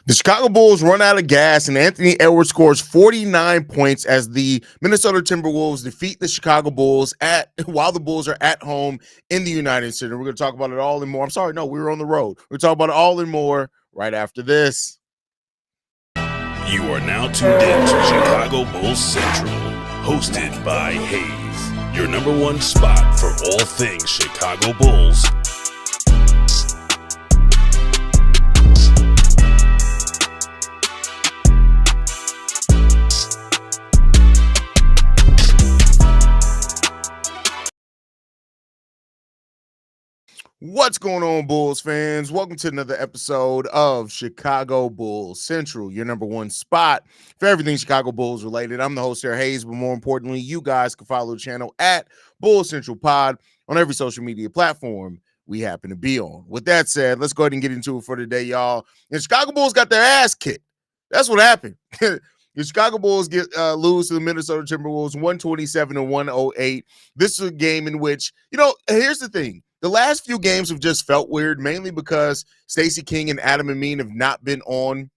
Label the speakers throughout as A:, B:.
A: The Chicago Bulls run out of gas, and Anthony Edwards scores 49 points as the Minnesota Timberwolves defeat the Chicago Bulls while the Bulls are at home in the United Center. We're going to talk about it all and more. I'm sorry, no, we were on the road. We're talking about it all and more right after this.
B: You are now tuned in to Chicago Bulls Central, hosted by Haize, your number one spot for all things Chicago Bulls.
A: What's going on, Bulls fans? Welcome to another episode of Chicago Bulls Central, your number one spot for everything Chicago Bulls related. I'm the host here, Haize, but more importantly, you guys can follow the channel at Bulls Central Pod on every social media platform we happen to be on. With that said, let's go ahead and get into it for today, y'all. The Chicago Bulls got their ass kicked. That's what happened. The Chicago Bulls lose to the Minnesota Timberwolves 127-108. This is a game in which, here's the thing. The last few games have just felt weird, mainly because Stacey King and Adam Amin have not been on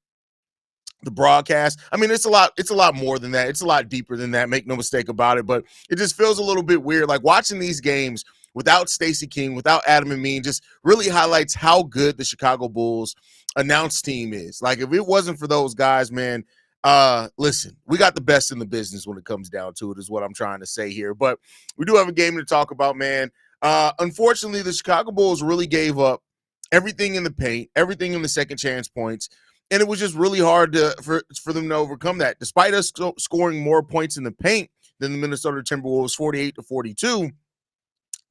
A: the broadcast. I mean, it's a lot more than that. It's a lot deeper than that. Make no mistake about it. But it just feels a little bit weird. Like watching these games without Stacey King, without Adam Amin, just really highlights how good the Chicago Bulls announce team is. Like if it wasn't for those guys, man, listen, we got the best in the business when it comes down to it, is what I'm trying to say here. But we do have a game to talk about, man. Unfortunately, the Chicago Bulls really gave up everything in the paint, everything in the second chance points, and it was just really hard for them to overcome that. Despite us scoring more points in the paint than the Minnesota Timberwolves, 48-42,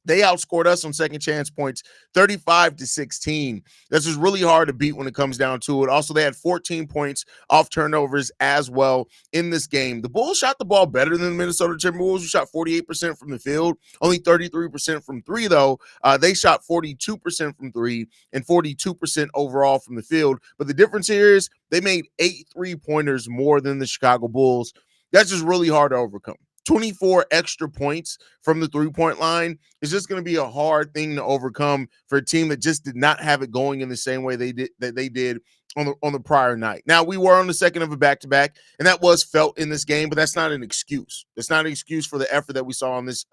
A: they outscored us on second chance points 35-16. This is really hard to beat when it comes down to it. Also, they had 14 points off turnovers as well in this game. The Bulls shot the ball better than the Minnesota Timberwolves, who shot 48% from the field, only 33% from three, though. They shot 42% from three and 42% overall from the field. But the difference here is they made 8 3-pointers more than the Chicago Bulls. That's just really hard to overcome. 24 extra points from the three-point line is just going to be a hard thing to overcome for a team that just did not have it going in the same way they did on the prior night. Now, we were on the second of a back-to-back, and that was felt in this game, but that's not an excuse. That's not an excuse for the effort that we saw on this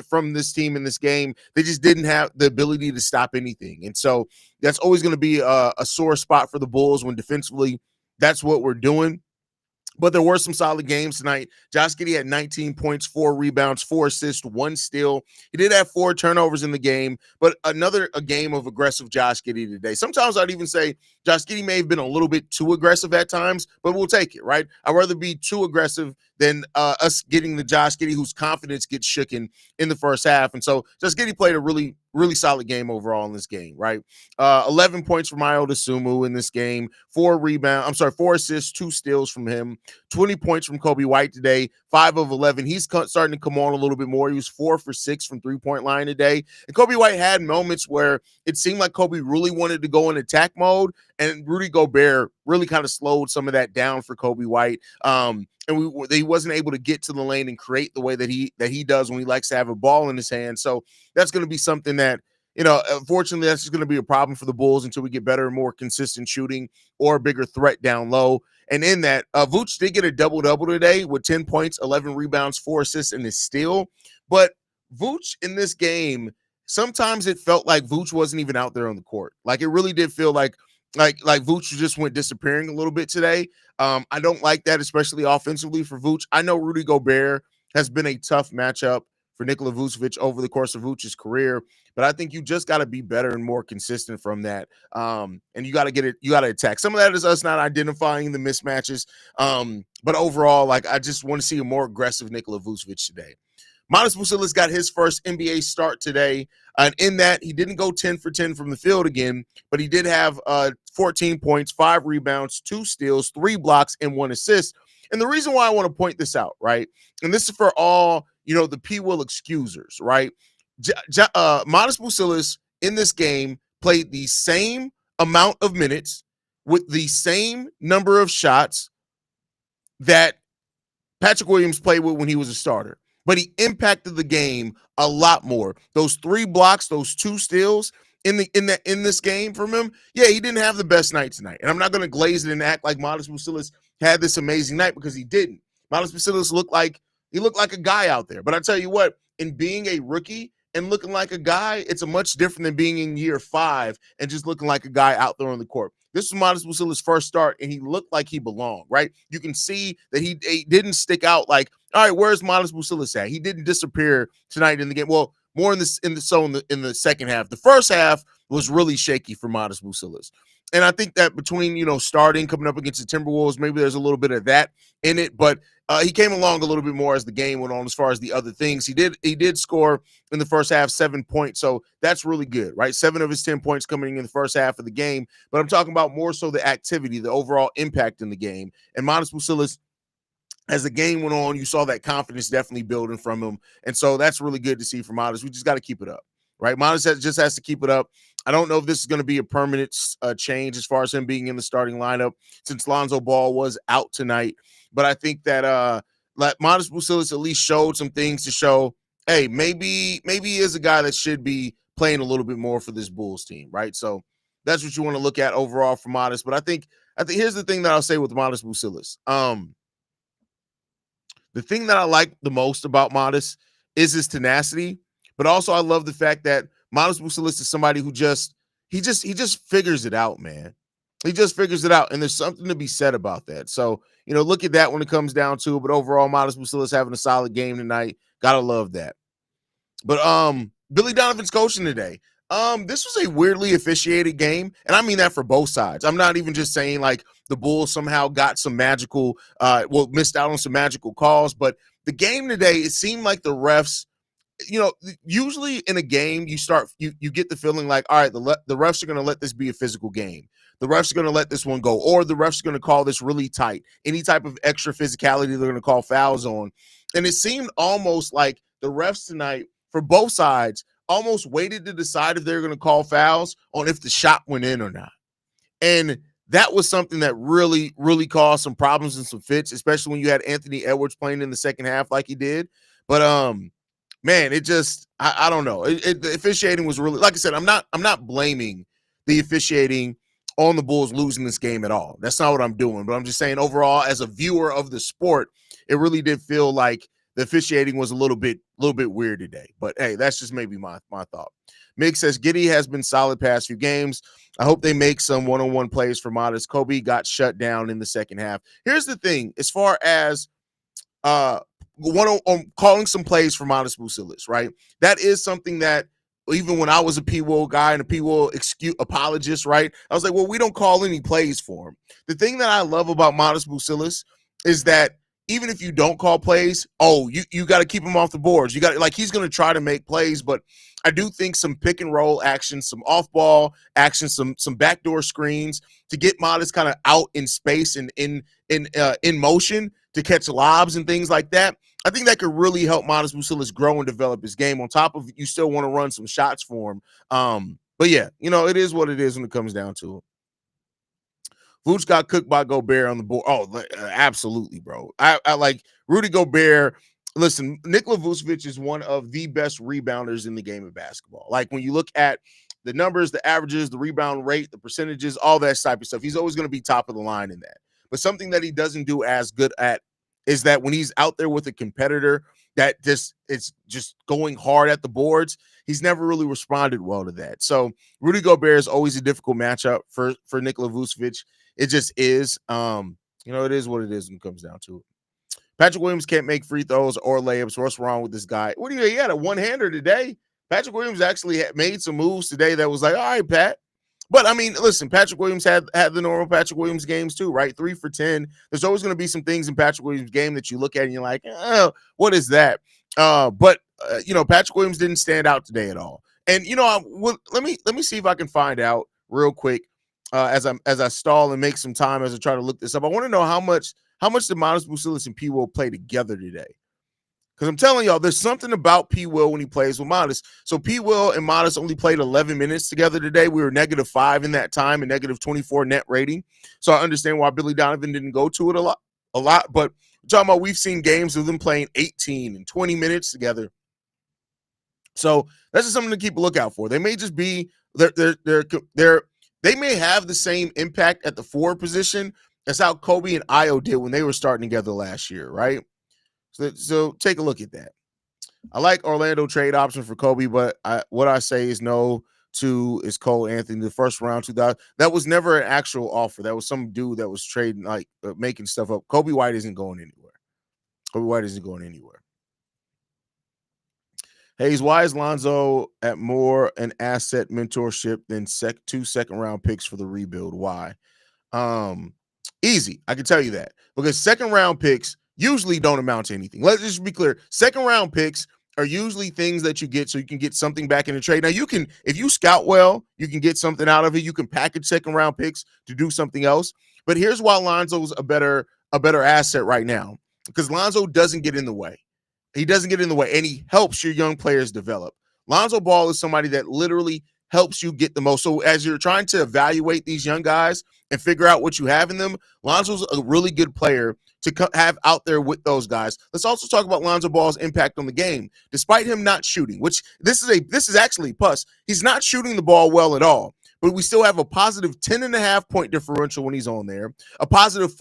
A: from this team in this game. They just didn't have the ability to stop anything, and so that's always going to be a sore spot for the Bulls when defensively that's what we're doing. But there were some solid games tonight. Josh Giddey had 19 points, 4 rebounds, 4 assists, 1 steal. He did have 4 turnovers in the game, but a game of aggressive Josh Giddey today. Sometimes I'd even say Josh Giddey may have been a little bit too aggressive at times, but we'll take it, right? I'd rather be too aggressive than us getting the Josh Giddey whose confidence gets shooken in the first half. And so Josh Giddey played a really, really solid game overall in this game, right? 11 points from Ayo Dosunmu in this game, 4 assists, 2 steals from him, 20 points from Coby White today, 5 of 11. He's starting to come on a little bit more. He was 4 for 6 from three-point line today. And Coby White had moments where it seemed like Coby really wanted to go in attack mode, and Rudy Gobert really kind of slowed some of that down for Coby White. And he wasn't able to get to the lane and create the way that he does when he likes to have a ball in his hand. So that's going to be something that, unfortunately, that's just going to be a problem for the Bulls until we get better and more consistent shooting or a bigger threat down low. And in that, Vooch did get a double-double today with 10 points, 11 rebounds, 4 assists, and a steal. But Vooch in this game, sometimes it felt like Vooch wasn't even out there on the court. Like it really did feel like Vooch just went disappearing a little bit today. I don't like that, especially offensively for Vooch. I know Rudy Gobert has been a tough matchup for Nikola Vucevic over the course of Vooch's career, but I think you just got to be better and more consistent from that. And you got to get it. You got to attack. Some of that is us not identifying the mismatches. But overall, I just want to see a more aggressive Nikola Vucevic today. Buzelis got his first NBA start today. And in that, he didn't go 10 for 10 from the field again, but he did have 14 points, 5 rebounds, 2 steals, 3 blocks, and 1 assist. And the reason why I want to point this out, right, and this is for all, the P-Will excusers, right? Buzelis in this game played the same amount of minutes with the same number of shots that Patrick Williams played with when he was a starter. But he impacted the game a lot more. Those 3 blocks, those 2 steals, in this game from him. Yeah, he didn't have the best night tonight. And I'm not going to glaze it and act like Modest Buzelis had this amazing night, because he didn't. Modest Buzelis looked like a guy out there. But I tell you what, in being a rookie and looking like a guy, it's a much different than being in year 5 and just looking like a guy out there on the court. This was Modest Buzelis' first start, and he looked like he belonged, right? You can see that he didn't stick out like, all right, where's Modest Buzelis at? He didn't disappear tonight in the game. Well, more in the second half. The first half was really shaky for Modest Buzelis. And I think that between, starting, coming up against the Timberwolves, maybe there's a little bit of that in it, but he came along a little bit more as the game went on as far as the other things. He did score in the first half 7 points, so that's really good, right? 7 of his 10 points coming in the first half of the game, but I'm talking about more so the activity, the overall impact in the game. And Modest Buzelis, as the game went on, you saw that confidence definitely building from him, and so that's really good to see from Modest. We just got to keep it up, right? Modest just has to keep it up. I don't know if this is going to be a permanent change as far as him being in the starting lineup, since Lonzo Ball was out tonight. But I think that Modest Buzelis at least showed some things to show, hey, maybe he is a guy that should be playing a little bit more for this Bulls team, right? So that's what you want to look at overall for Modest. But I think here's the thing that I'll say with Modest Buzelis. The thing that I like the most about Modest is his tenacity, but also I love the fact that Modest Buzelis is somebody who just figures it out, man. He just figures it out, and there's something to be said about that. So, look at that when it comes down to it. But overall, Modest Buzelis having a solid game tonight. Gotta love that. But Billy Donovan's coaching today. This was a weirdly officiated game, and I mean that for both sides. I'm not even just saying like the Bulls somehow got some magical, missed out on some magical calls, but the game today, it seemed like the refs, usually in a game, you get the feeling like, all right, the refs are going to let this be a physical game. The refs are going to let this one go, or the refs are going to call this really tight. Any type of extra physicality, they're going to call fouls on. And it seemed almost like the refs tonight, for both sides, almost waited to decide if they were going to call fouls on if the shot went in or not. And that was something that really, really caused some problems and some fits, especially when you had Anthony Edwards playing in the second half like he did. But man, it just, I don't know. The officiating was really, like I said, I'm not blaming the officiating on the Bulls losing this game at all. That's not what I'm doing. But I'm just saying overall, as a viewer of the sport, it really did feel like the officiating was a little bit weird today. But hey, that's just maybe my thought. Mick says Giddey has been solid past few games. I hope they make some one-on-one plays for Modest. Coby got shut down in the second half. Here's the thing, as far as calling some plays for Modest Buzelis, right? That is something that even when I was a P-Will guy and a P-Will apologist, right? I was like, well, we don't call any plays for him. The thing that I love about Modest Buzelis is that even if you don't call plays, you got to keep him off the boards. You got like he's going to try to make plays, but I do think some pick and roll action, some off ball action, some backdoor screens to get Modest kind of out in space and in motion to catch lobs and things like that. I think that could really help Modest Buzelis grow and develop his game. On top of you still want to run some shots for him. But yeah, it is what it is when it comes down to it. Vooch got cooked by Gobert on the board. Oh, absolutely, bro. I like Rudy Gobert. Listen, Nikola Vucevic is one of the best rebounders in the game of basketball. Like when you look at the numbers, the averages, the rebound rate, the percentages, all that type of stuff, he's always going to be top of the line in that. But something that he doesn't do as good at is that when he's out there with a competitor that it's just going hard at the boards, he's never really responded well to that. So Rudy Gobert is always a difficult matchup for Nikola Vucevic. It just is. It is what it is when it comes down to it. Patrick Williams can't make free throws or layups. What's wrong with this guy? He had a one-hander today. Patrick Williams actually made some moves today that was like, all right, Pat. But, I mean, listen, Patrick Williams had the normal Patrick Williams games too, right? 3 for 10. There's always going to be some things in Patrick Williams' game that you look at and you're like, what is that? But Patrick Williams didn't stand out today at all. And, let me see if I can find out real quick as I stall and make some time as I try to look this up. I want to know how much did Modest Buzelis and P-Will play together today? Because I'm telling y'all, there's something about P-Will when he plays with Modest. So P-Will and Modest only played 11 minutes together today. We were -5 in that time and -24 net rating. So I understand why Billy Donovan didn't go to it a lot. But I'm talking about we've seen games of them playing 18 and 20 minutes together. So that's just something to keep a lookout for. They may just be They may have the same impact at the forward position as how Coby and Io did when they were starting together last year, right? So take a look at that. I like Orlando trade option for Coby, but what I say is no to is Cole Anthony, the first round 2000. That was never an actual offer. That was some dude that was trading, like making stuff up. Coby White isn't going anywhere. Coby White isn't going anywhere. Haize, why is Lonzo at more an asset mentorship than 2 second round picks for the rebuild? Why? Easy. I can tell you that because second round picks usually don't amount to anything. Let's just be clear. Second round picks are usually things that you get so you can get something back in the trade. Now you can, if you scout well, you can get something out of it. You can package second round picks to do something else. But here's why Lonzo's a better asset right now, because Lonzo doesn't get in the way. He doesn't get in the way, and he helps your young players develop. Lonzo Ball is somebody that literally helps you get the most. So as you're trying to evaluate these young guys and figure out what you have in them, Lonzo's a really good player to have out there with those guys. Let's also talk about Lonzo Ball's impact on the game. Despite him not shooting, which this is actually plus, he's not shooting the ball well at all, but we still have a positive 10.5 point differential when he's on there, a positive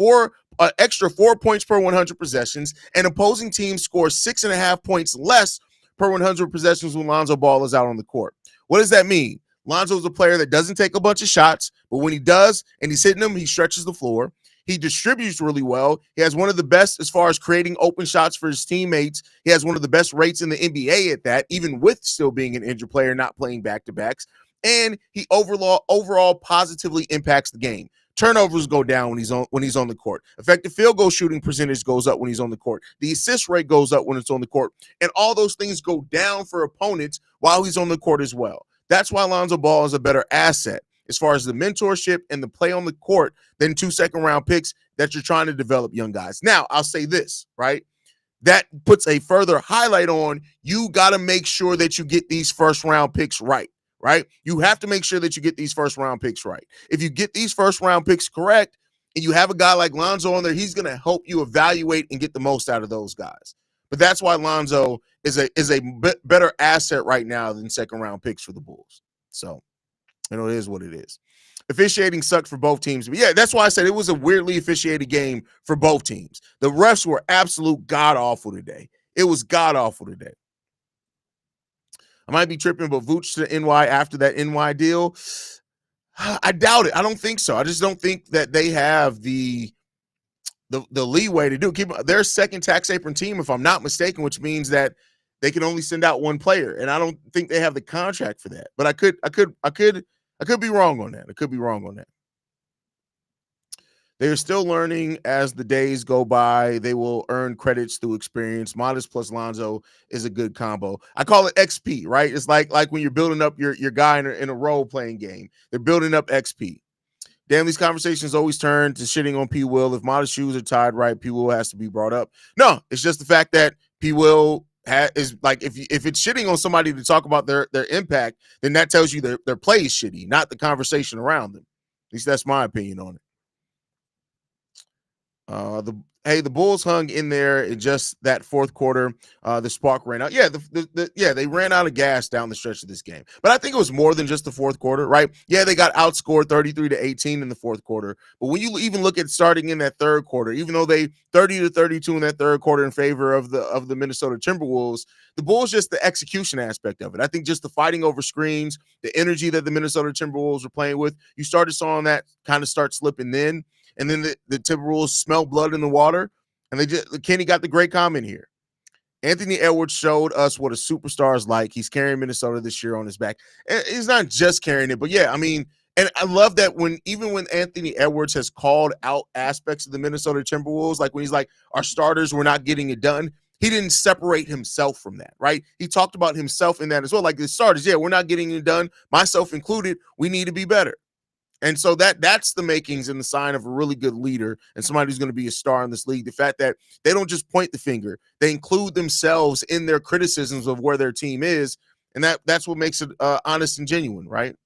A: extra 4 points per 100 possessions, and opposing teams score 6.5 points less per 100 possessions when Lonzo Ball is out on the court. What does that mean? Lonzo's a player that doesn't take a bunch of shots, but when he does and he's hitting them, he stretches the floor. He distributes really well. He has one of the best as far as creating open shots for his teammates. He has one of the best rates in the NBA at that, even with still being an injured player, not playing back-to-backs. And he overall positively impacts the game. Turnovers go down when he's on the court. Effective field goal shooting percentage goes up when he's on the court. The assist rate goes up when it's on the court. And all those things go down for opponents while he's on the court as well. That's why Lonzo Ball is a better asset as far as the mentorship and the play on the court than 2 second round picks that you're trying to develop young guys. Now, I'll say this, right? That puts a further highlight on you got to make sure that you get these first round picks right. Right? You have to make sure that you get these first round picks right. If you get these first round picks correct and you have a guy like Lonzo on there, he's going to help you evaluate and get the most out of those guys. But that's why Lonzo is a better asset right now than second round picks for the Bulls. So, it is what it is. Officiating sucked for both teams. But yeah, that's why I said it was a weirdly officiated game for both teams. The refs were absolute god-awful today. It was god-awful today. I might be tripping, but Vooch to NY after that NY deal, I doubt it. I don't think so. I just don't think that they have the leeway to do. Keep their second tax apron team, if I'm not mistaken, which means that they can only send out one player, and I don't think they have the contract for that. But I could be wrong on that. I could be wrong on that. They are still learning as the days go by. They will earn credits through experience. Modest plus Lonzo is a good combo. I call it XP, right? It's like when you're building up your guy in a role-playing game. They're building up XP. Damn, these conversations always turn to shitting on P. Will. If Modest shoes are tied right, P. Will has to be brought up. No, it's just the fact that P. Will is like, if it's shitting on somebody to talk about their impact, then that tells you their play is shitty, not the conversation around them. At least that's my opinion on it. The Bulls hung in there in just that fourth quarter. The spark ran out. Yeah, they ran out of gas down the stretch of this game. But I think it was more than just the fourth quarter, right? Yeah, they got outscored 33-18 in the fourth quarter. But when you even look at starting in that third quarter, even though they 30-32 in that third quarter in favor of the Minnesota Timberwolves, the Bulls, just the execution aspect of it. I think just the fighting over screens, the energy that the Minnesota Timberwolves were playing with, you started seeing that kind of start slipping then. And then the Timberwolves smell blood in the water. And Kenny got the great comment here. Anthony Edwards showed us what a superstar is like. He's carrying Minnesota this year on his back. And he's not just carrying it, but yeah, I mean, and I love that even when Anthony Edwards has called out aspects of the Minnesota Timberwolves, like when he's like, our starters were not getting it done, he didn't separate himself from that, right? He talked about himself in that as well. Like the starters, yeah, we're not getting it done, myself included. We need to be better. And so that's the makings and the sign of a really good leader and somebody who's going to be a star in this league. The fact that they don't just point the finger, they include themselves in their criticisms of where their team is. And that's what makes it honest and genuine, right?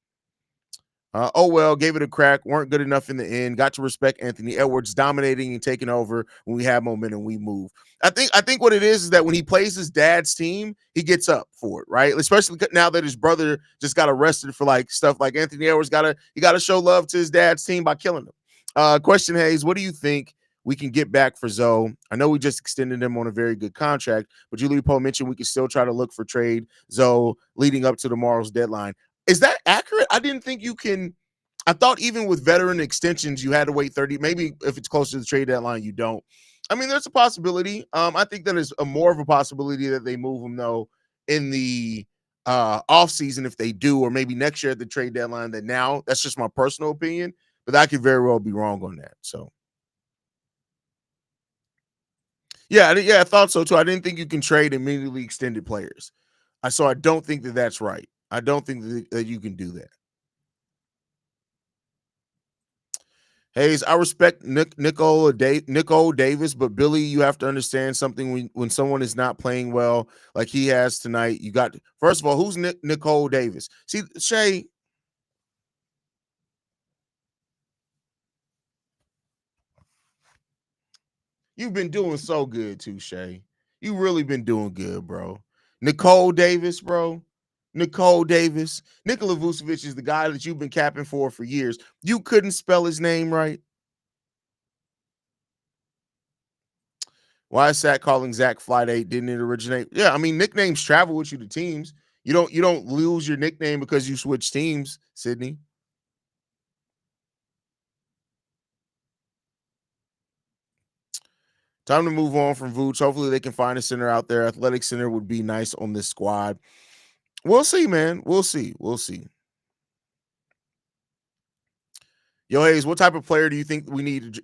A: Oh well, gave it a crack, weren't good enough in the end. Got to respect Anthony Edwards dominating and taking over when we have momentum, we move. I think what it is that when he plays his dad's team, he gets up for it, right? Especially now that his brother just got arrested for like stuff like Anthony Edwards gotta show love to his dad's team by killing him. Question, Haize, what do you think we can get back for Zoe? I know we just extended him on a very good contract, but Julie Poe mentioned we can still try to look for trade Zoe leading up to tomorrow's deadline. Is that accurate? I didn't think you can. I thought even with veteran extensions, you had to wait 30. Maybe if it's close to the trade deadline, you don't. I mean, there's a possibility. I think that is a more of a possibility that they move him though in the off season if they do, or maybe next year at the trade deadline than now. That's just my personal opinion, but I could very well be wrong on that. So yeah, I thought so too. I didn't think you can trade immediately extended players. I don't think that that's right. I don't think that you can do that. Haize, I respect Nicole Davis, but Billy, you have to understand something when someone is not playing well like he has tonight. You got first of all, who's Nicole Davis? See, Shay, you've been doing so good too, Shay. You really been doing good, bro. Nicole Davis, bro. Nicole Davis. Nikola Vucevic is the guy that you've been capping for years. You couldn't spell his name right. Why is Zach calling Zach Flight 8? Didn't it originate? Yeah, I mean, nicknames travel with you to teams. You don't lose your nickname because you switch teams, Sydney. Time to move on from Vooch. Hopefully they can find a center out there. Athletic center would be nice on this squad. We'll see, man. We'll see. We'll see. Yo, Haize, what type of player do you think we need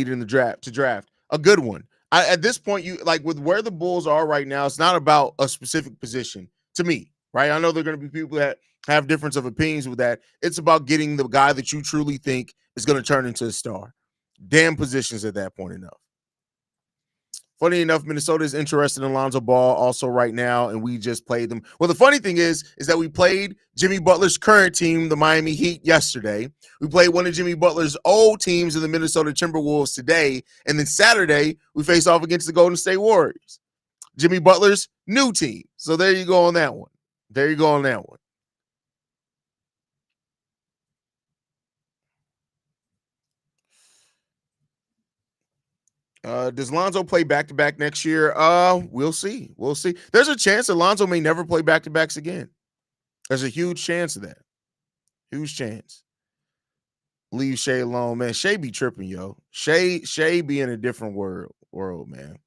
A: in the draft to draft? A good one. At this point, you like with where the Bulls are right now, it's not about a specific position to me, right? I know there are going to be people that have difference of opinions with that. It's about getting the guy that you truly think is going to turn into a star. Damn positions at that point enough. Funny enough, Minnesota is interested in Lonzo Ball also right now, and we just played them. Well, the funny thing is that we played Jimmy Butler's current team, the Miami Heat, yesterday. We played one of Jimmy Butler's old teams in the Minnesota Timberwolves today, and then Saturday we face off against the Golden State Warriors, Jimmy Butler's new team. So there you go on that one. There you go on that one. Does Lonzo play back-to-back next year? We'll see. We'll see. There's a chance that Lonzo may never play back-to-backs again. There's a huge chance of that. Huge chance. Leave Shay alone, man. Shay be tripping, yo. Shay be in a different world, man.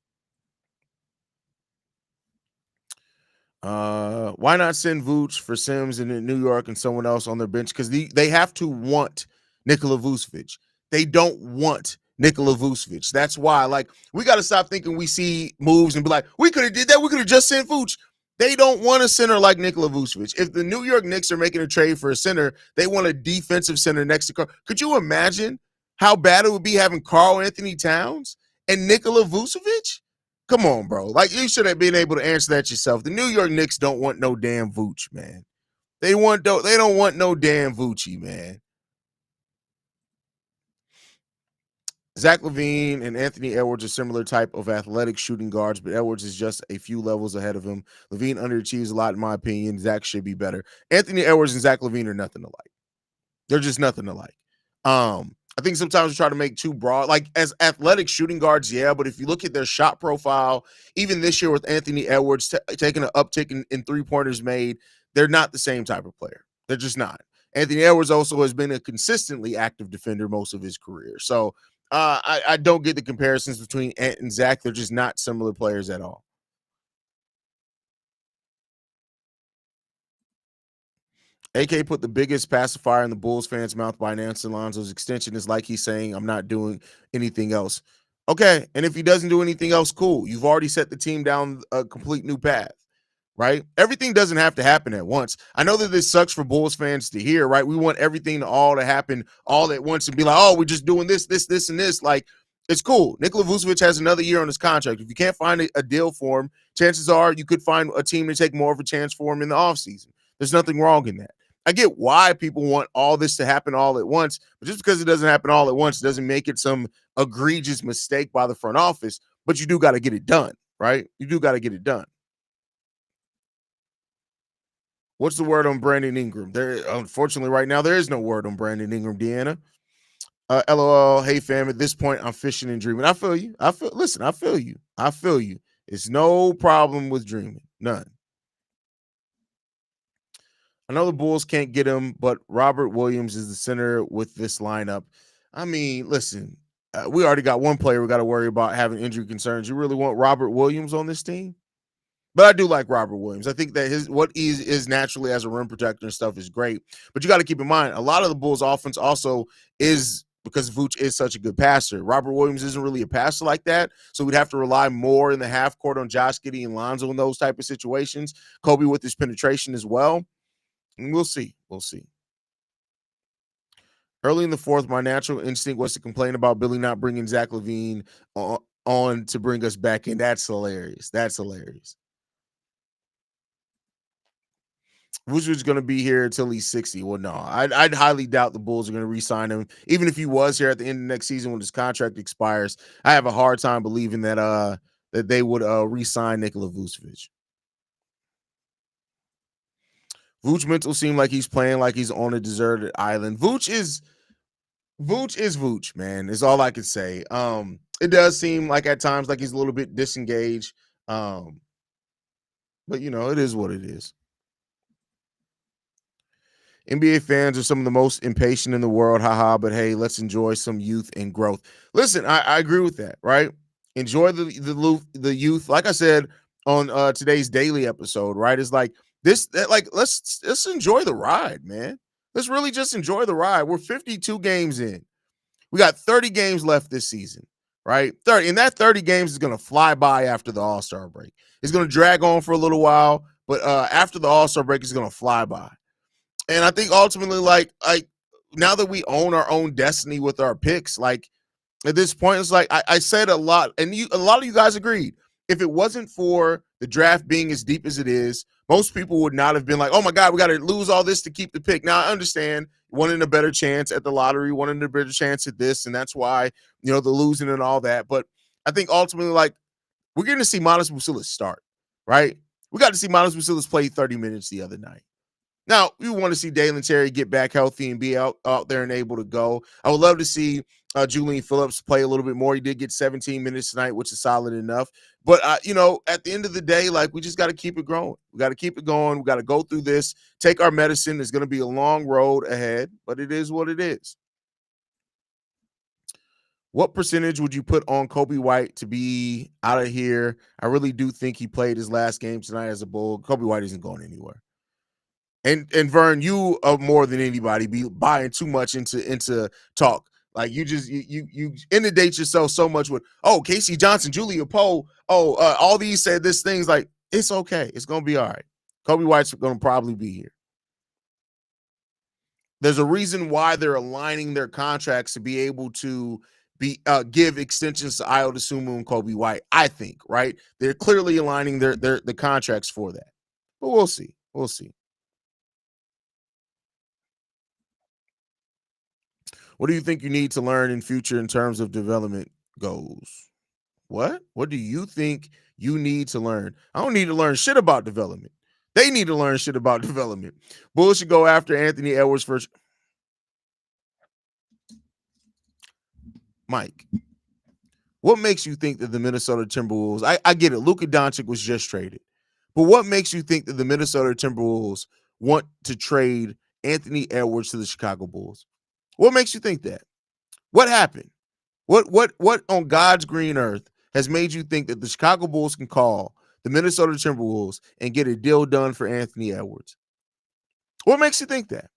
A: Why not send Vooch for Sims in New York and someone else on their bench? Because they have to want Nikola Vucevic. They don't want Nikola Vucevic. That's why, like, we got to stop thinking we see moves and be like, we could have did that. We could have just sent Vooch. They don't want a center like Nikola Vucevic. If the New York Knicks are making a trade for a center, they want a defensive center next to Carl. Could you imagine how bad it would be having Karl Anthony Towns and Nikola Vucevic? Come on, bro. Like, you should have been able to answer that yourself. The New York Knicks don't want no damn Vooch, man. They don't want no damn Vucci, man. Zach LaVine and Anthony Edwards are similar type of athletic shooting guards, but Edwards is just a few levels ahead of him. LaVine underachieves a lot, in my opinion. Zach should be better. Anthony Edwards and Zach LaVine are nothing alike. They're just nothing alike. I think sometimes we try to make too broad, like as athletic shooting guards, yeah, but if you look at their shot profile, even this year with Anthony Edwards taking an uptick in three-pointers made, they're not the same type of player. They're just not. Anthony Edwards also has been a consistently active defender most of his career. So I don't get the comparisons between Ant and Zach. They're just not similar players at all. AK put the biggest pacifier in the Bulls fans' mouth by announcing Lonzo's extension. Is like he's saying, I'm not doing anything else. Okay, and if he doesn't do anything else, cool. You've already set the team down a complete new path, right? Everything doesn't have to happen at once. I know that this sucks for Bulls fans to hear, right? We want everything to all to happen all at once and be like, oh, we're just doing this, and this. Like, it's cool. Nikola Vucevic has another year on his contract. If you can't find a deal for him, chances are you could find a team to take more of a chance for him in the offseason. There's nothing wrong in that. I get why people want all this to happen all at once, but just because it doesn't happen all at once doesn't make it some egregious mistake by the front office. But you do got to get it done, right? You do got to get it done. What's the word on Brandon Ingram? There, unfortunately, right now there is no word on Brandon Ingram. Deanna, LOL. Hey fam, at this point I'm fishing and dreaming. I feel you. Listen. I feel you. I feel you. It's no problem with dreaming. None. I know the Bulls can't get him, but Robert Williams is the center with this lineup. I mean, listen, we already got one player we got to worry about having injury concerns. You really want Robert Williams on this team? But I do like Robert Williams. I think that what he is naturally as a rim protector and stuff is great. But you got to keep in mind, a lot of the Bulls' offense also is because Vooch is such a good passer. Robert Williams isn't really a passer like that, so we'd have to rely more in the half court on Josh Giddey and Lonzo in those type of situations. Coby with his penetration as well. And we'll see. We'll see. Early in the fourth, my natural instinct was to complain about Billy not bringing Zach LaVine on to bring us back in. That's hilarious. That's hilarious. Vucevic's going to be here until he's 60. Well, no, I'd highly doubt the Bulls are going to re-sign him. Even if he was here at the end of next season when his contract expires, I have a hard time believing that they would re-sign Nikola Vucevic. Vooch mental seem like he's playing like he's on a deserted island. Vooch is Vooch, man. Is all I can say. It does seem like at times like he's a little bit disengaged. But you know, it is what it is. NBA fans are some of the most impatient in the world. Haha, but hey, let's enjoy some youth and growth. Listen, I agree with that, right? Enjoy the youth. Like I said on today's daily episode, right? It's like let's enjoy the ride, man. Let's really just enjoy the ride. We're 52 games in. We got 30 games left this season, right? 30, and that 30 games is going to fly by after the All-Star break. It's going to drag on for a little while, but after the All-Star break, it's going to fly by. And I think ultimately, like now that we own our own destiny with our picks, like at this point, it's like I said a lot, and a lot of you guys agreed. If it wasn't for the draft being as deep as it is, most people would not have been like, oh my God, we got to lose all this to keep the pick. Now I understand wanting a better chance at the lottery, wanting a better chance at this, and that's why, you know, the losing and all that. But I think ultimately, like, we're going to see Miles Buzelis start, right? We got to see Miles Buzelis play 30 minutes the other night. Now, we want to see Dalen Terry get back healthy and be out there and able to go. I would love to see Julian Phillips play a little bit more. He did get 17 minutes tonight, which is solid enough. But, you know, at the end of the day, like, we just got to keep it growing. We got to keep it going. We got to go through this, take our medicine. It's going to be a long road ahead, but it is what it is. What percentage would you put on Coby White to be out of here? I really do think he played his last game tonight as a Bull. Coby White isn't going anywhere. And Vern, you more than anybody be buying too much into talk. Like you just you inundate yourself so much with Casey Johnson, Julia Poe, all these said this things. Like, it's okay, it's gonna be all right. Coby White's gonna probably be here. There's a reason why they're aligning their contracts to be able to give extensions to Ayo Dosunmu and Coby White. I think, right? They're clearly aligning the contracts for that. But we'll see. We'll see. What do you think you need to learn in future in terms of development goals? What? What do you think you need to learn? I don't need to learn shit about development. They need to learn shit about development. Bulls should go after Anthony Edwards first. Mike, what makes you think that the Minnesota Timberwolves, I get it, Luka Doncic was just traded, but what makes you think that the Minnesota Timberwolves want to trade Anthony Edwards to the Chicago Bulls? What makes you think that? What happened? What on God's green earth has made you think that the Chicago Bulls can call the Minnesota Timberwolves and get a deal done for Anthony Edwards? What makes you think that?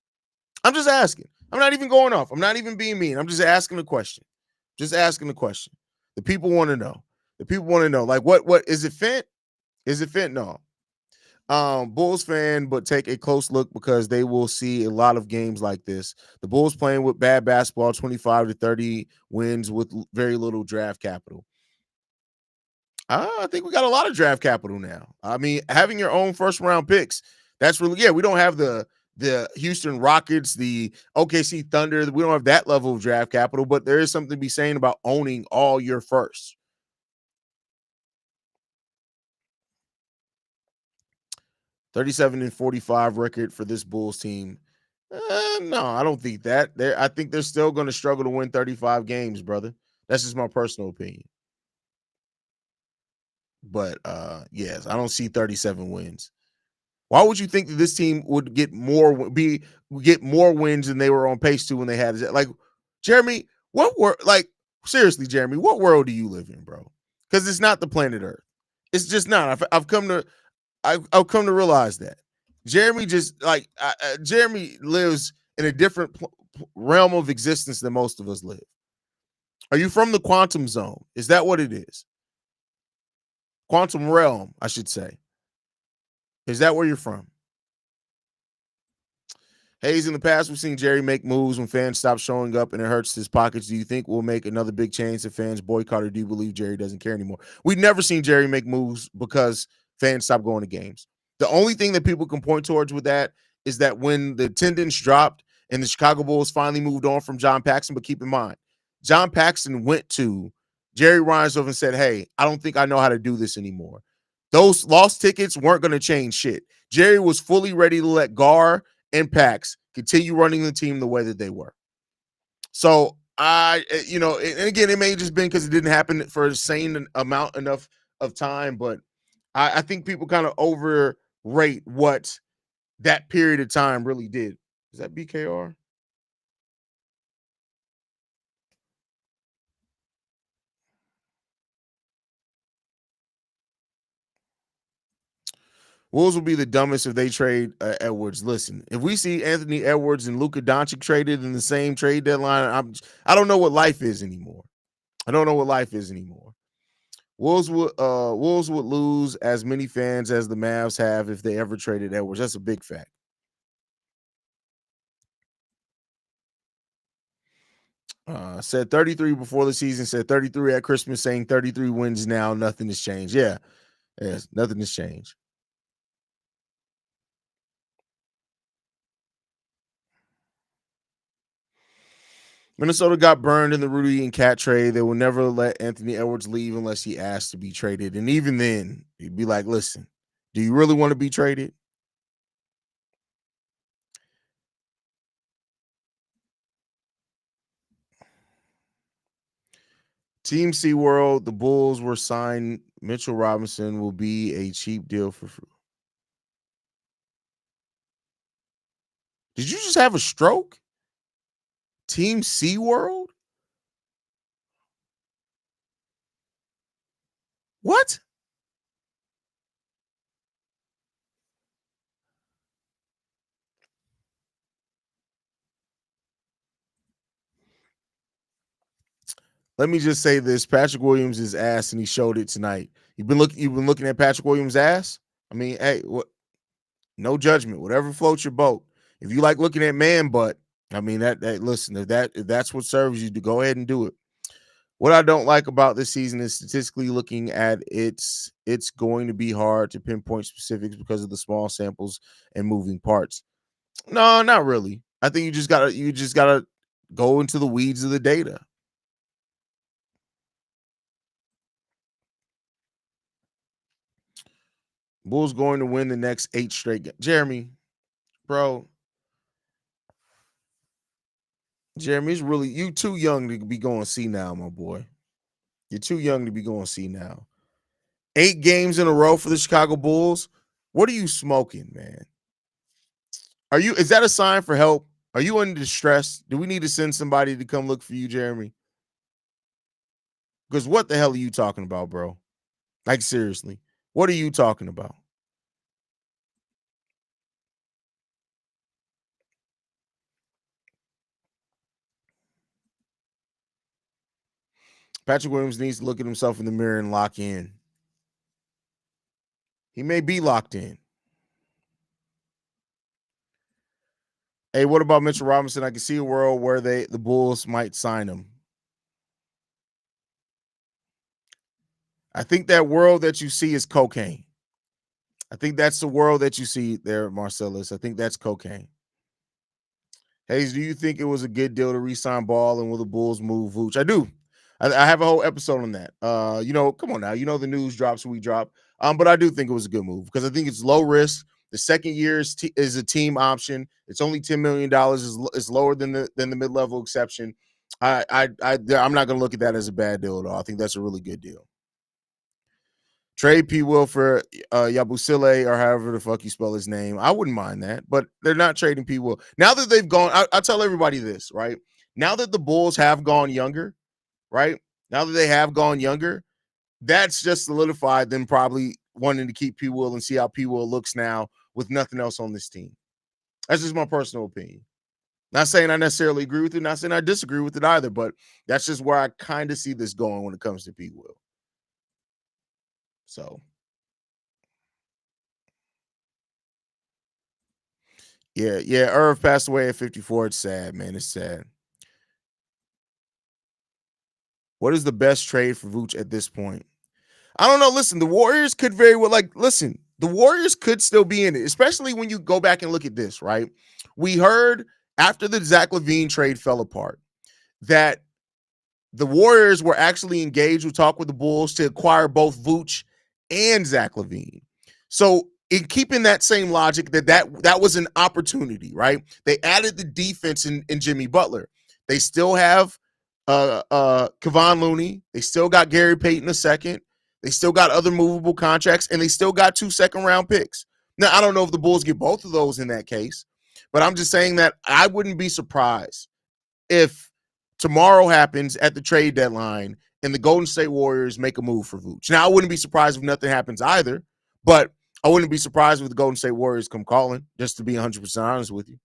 A: I'm just asking. I'm not even going off. I'm not even being mean. I'm just asking a question. Just asking the question. The people want to know. The people want to know. Like, what is it Fent? Is it Fent? No. Bulls fan, but take a close look because they will see a lot of games like this. The Bulls playing with bad basketball, 25 to 30 wins with very little draft capital. I think we got a lot of draft capital now. I mean, having your own first round picks, that's really, we don't have the the Houston Rockets, the OKC Thunder. We don't have that level of draft capital, but there is something to be saying about owning all your firsts. 37-45 record for this Bulls team. No, I don't think that. I think they're still going to struggle to win 35 games, brother. That's just my personal opinion. But yes, I don't see 37 wins. Why would you think that this team would get more wins than they were on pace to when they had it? Like, Jeremy, seriously, Jeremy, what world do you live in, bro? Because it's not the planet Earth. It's just not. I've come to realize that Jeremy Jeremy lives in a different realm of existence than most of us live. Are you from the quantum zone? Is that what it is? Quantum realm, I should say. Is that where you're from? Haize, in the past, we've seen Jerry make moves when fans stop showing up and it hurts his pockets. Do you think we'll make another big change if fans boycott, or do you believe Jerry doesn't care anymore? We've never seen Jerry make moves because fans stop going to games. The only thing that people can point towards with that is that when the attendance dropped and the Chicago Bulls finally moved on from John Paxson, but keep in mind, John Paxson went to Jerry Reinsdorf and said, hey, I don't think I know how to do this anymore. Those lost tickets weren't going to change shit. Jerry was fully ready to let Gar and Pax continue running the team the way that they were. So and again, it may have just been because it didn't happen for a sane amount enough of time, but I think people kind of overrate what that period of time really did. Is that BKR? Wolves will be the dumbest if they trade Edwards. Listen, if we see Anthony Edwards and Luka Doncic traded in the same trade deadline, I don't know what life is anymore. Wolves would lose as many fans as the Mavs have if they ever traded Edwards. That's a big fact. Said 33 before the season, said 33 at Christmas, saying 33 wins now. Nothing has changed. Yeah, yes, nothing has changed. Minnesota got burned in the Rudy and Cat trade. They will never let Anthony Edwards leave unless he asks to be traded. And even then, he'd be like, listen, do you really want to be traded? Team SeaWorld, the Bulls were signed. Mitchell Robinson will be a cheap deal for free. Did you just have a stroke? Team SeaWorld? What? Let me just say this: Patrick Williams is ass, and he showed it tonight. You've been looking at Patrick Williams' ass. I mean, hey, what? No judgment. Whatever floats your boat. If you like looking at man butt, I mean that listen, if that's what serves you, to go ahead and do it. What I don't like about this season is statistically looking at it's going to be hard to pinpoint specifics because of the small samples and moving parts. No, not really. I think you just gotta go into the weeds of the data. Bulls going to win the next 8 straight games. Jeremy's really, you too young to be going see now, my boy. You're too young to be going see now. 8 games in a row for the Chicago Bulls. What are you smoking, man? Is that a sign for help? Are you in distress? Do we need to send somebody to come look for you, Jeremy? Because what the hell are you talking about, bro? Like, seriously, what are you talking about? Patrick Williams needs to look at himself in the mirror and lock in. He may be locked in. Hey, what about Mitchell Robinson? I can see a world where the Bulls might sign him. I think that world that you see is cocaine. I think that's the world that you see there, Marcellus. I think that's cocaine. Hayes, do you think it was a good deal to re-sign Ball, and will the Bulls move Vooch? I do. I have a whole episode on that. Come on now. The news drops when we drop. But I do think it was a good move because I think it's low risk. The second year is a team option. It's only $10 million. Is lower than the mid-level exception. I'm not going to look at that as a bad deal at all. I think that's a really good deal. Trade P. Will for Yabusele, or however the fuck you spell his name. I wouldn't mind that, but they're not trading P. Will. Now that they've gone, I'll tell everybody this, right? Now that the Bulls have gone younger, right? Now that they have gone younger, that's just solidified them probably wanting to keep P. Will and see how P. Will looks now with nothing else on this team. That's just my personal opinion. Not saying I necessarily agree with it, not saying I disagree with it either, but that's just where I kind of see this going when it comes to P. Will. So, yeah. Irv passed away at 54. It's sad, man. It's sad. What is the best trade for Vooch at this point? I don't know. Listen, the Warriors could very well, the Warriors could still be in it, especially when you go back and look at this, right? We heard after the Zach LaVine trade fell apart that the Warriors were actually engaged with talk with the Bulls to acquire both Vooch and Zach LaVine. So, in keeping that same logic, that was an opportunity, right? They added the defense in Jimmy Butler. They still have Kevon Looney. They still got Gary Payton II. They still got other movable contracts, and they still got 2 second-round picks. Now, I don't know if the Bulls get both of those in that case, but I'm just saying that I wouldn't be surprised if tomorrow happens at the trade deadline and the Golden State Warriors make a move for Vooch. Now, I wouldn't be surprised if nothing happens either, but I wouldn't be surprised if the Golden State Warriors come calling, just to be 100% honest with you.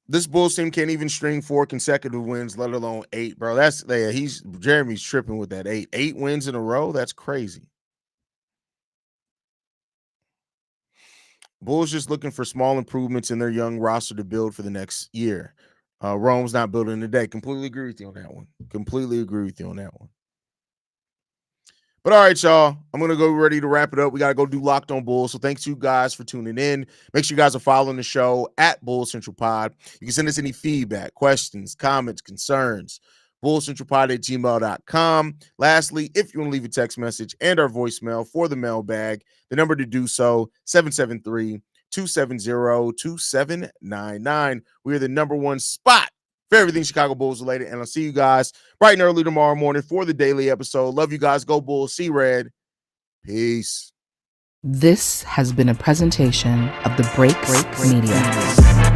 A: This Bulls team can't even string 4 consecutive wins, let alone 8, bro. Jeremy's tripping with that 8. 8 wins in a row? That's crazy. Bulls just looking for small improvements in their young roster to build for the next year. Rome's not building today. Completely agree with you on that one. But all right, y'all. I'm going to go ready to wrap it up. We got to go do Locked on Bulls. So thanks you guys for tuning in. Make sure you guys are following the show at Bull Central Pod. You can send us any feedback, questions, comments, concerns. bullcentralpod@gmail.com. Lastly, if you want to leave a text message and our voicemail for the mailbag, the number to do so, 773-270-2799. We are the number one spot for everything Chicago Bulls related. And I'll see you guys bright and early tomorrow morning for the daily episode. Love you guys. Go Bulls. See Red. Peace.
C: This has been a presentation of the Break Media.